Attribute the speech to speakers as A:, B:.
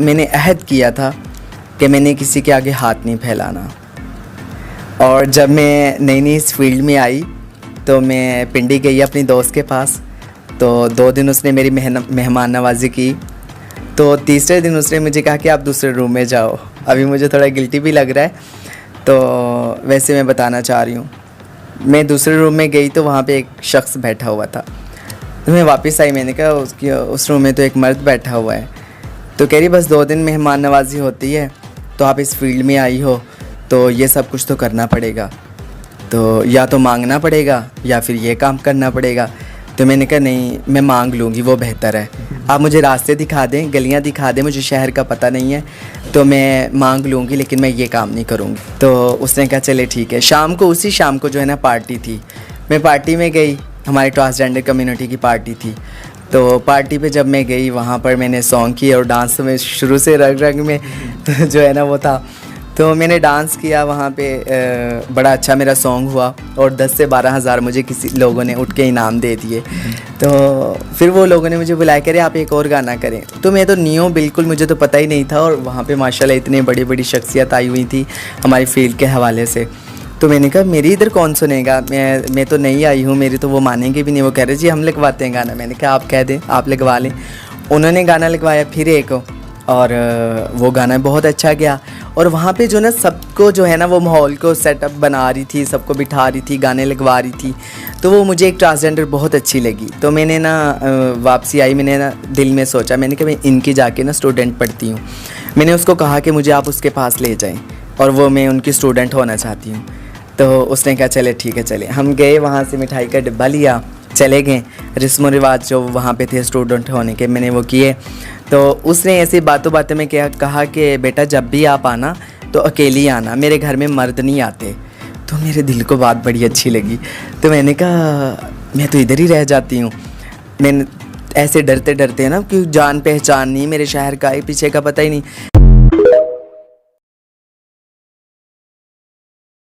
A: मैंने अहद किया था कि मैंने किसी के आगे हाथ नहीं फैलाना। और जब मैं नई नई इस फील्ड में आई तो मैं पिंडी गई अपनी दोस्त के पास, तो 2 दिन उसने मेरी मेहमान नवाजी की। तो तीसरे दिन उसने मुझे कहा कि आप दूसरे रूम में जाओ। अभी मुझे थोड़ा गिल्टी भी लग रहा है, तो वैसे मैं बताना चाह रही हूँ। मैं दूसरे रूम में गई तो वहाँ पे एक शख्स बैठा हुआ था। तो मैं वापस आई, मैंने कहा उस रूम में तो एक मर्द बैठा हुआ है। तो कह रही बस 2 दिन मेहमान नवाजी होती है, तो आप इस फील्ड में आई हो तो ये सब कुछ तो करना पड़ेगा, तो या तो मांगना पड़ेगा या फिर ये काम करना पड़ेगा। तो मैंने कहा नहीं, मैं मांग लूँगी, वो बेहतर है। आप मुझे रास्ते दिखा दें, गलियाँ दिखा दें, मुझे शहर का पता नहीं है, तो मैं मांग लूँगी, लेकिन मैं ये काम नहीं करूँगी। तो उसने कहा चले ठीक है। उसी शाम को जो है ना पार्टी थी, मैं पार्टी में गई, हमारी ट्रांसजेंडर कम्युनिटी की पार्टी थी। तो पार्टी पे जब मैं गई वहाँ पर मैंने सॉन्ग किया, और डांस तो मैं शुरू से रग रग में जो है ना वो था। तो मैंने डांस किया वहाँ पे, बड़ा अच्छा मेरा सॉन्ग हुआ, और 10 से 12 हज़ार मुझे किसी लोगों ने उठ के इनाम दे दिए। तो फिर वो लोगों ने मुझे बुलाया, कह रहे आप एक और गाना करें। तो मैं तो नहीं हूँ बिल्कुल, मुझे तो पता ही नहीं था। और वहाँ पे माशाल्लाह इतनी बड़ी बड़ी शख्सियत आई हुई थी हमारी फील्ड के हवाले से। तो मैंने कहा मेरी इधर कौन सुनेगा, मैं तो नहीं आई हूँ, मेरी तो वो मानेंगे भी नहीं। वो कह रहे जी हम लिखवाते हैं गाना। मैंने कहा आप कह दें, आप लिखवा लें। उन्होंने गाना लिखवाया फिर एक, और वो गाना बहुत अच्छा गया। और वहाँ पे जो ना सबको जो है ना वो माहौल को सेटअप बना रही थी, सबको बिठा रही थी, गाने लगवा रही थी। तो वो मुझे एक ट्रांसजेंडर बहुत अच्छी लगी। तो मैंने ना वापसी आई, मैंने ना दिल में सोचा, मैंने कहा मैं इनकी जाके ना स्टूडेंट पढ़ती हूँ। मैंने उसको कहा कि मुझे आप उसके पास ले जाएँ, और वो मैं उनकी स्टूडेंट होना चाहती हूँ। तो उसने कहा चले ठीक है चले। हम गए, वहाँ से मिठाई का डिब्बा लिया, चले गए। रस्म रिवाज जो वहाँ पे थे स्टूडेंट होने के, मैंने वो किए। तो उसने ऐसी बातों में क्या कहा कि बेटा जब भी आप आना तो अकेली आना, मेरे घर में मर्द नहीं आते। तो मेरे दिल को बात बड़ी अच्छी लगी। तो मैंने कहा मैं तो इधर ही रह जाती हूँ। मैंने ऐसे डरते डरते ना, क्योंकि जान पहचान नहीं, मेरे शहर का पीछे का पता ही नहीं।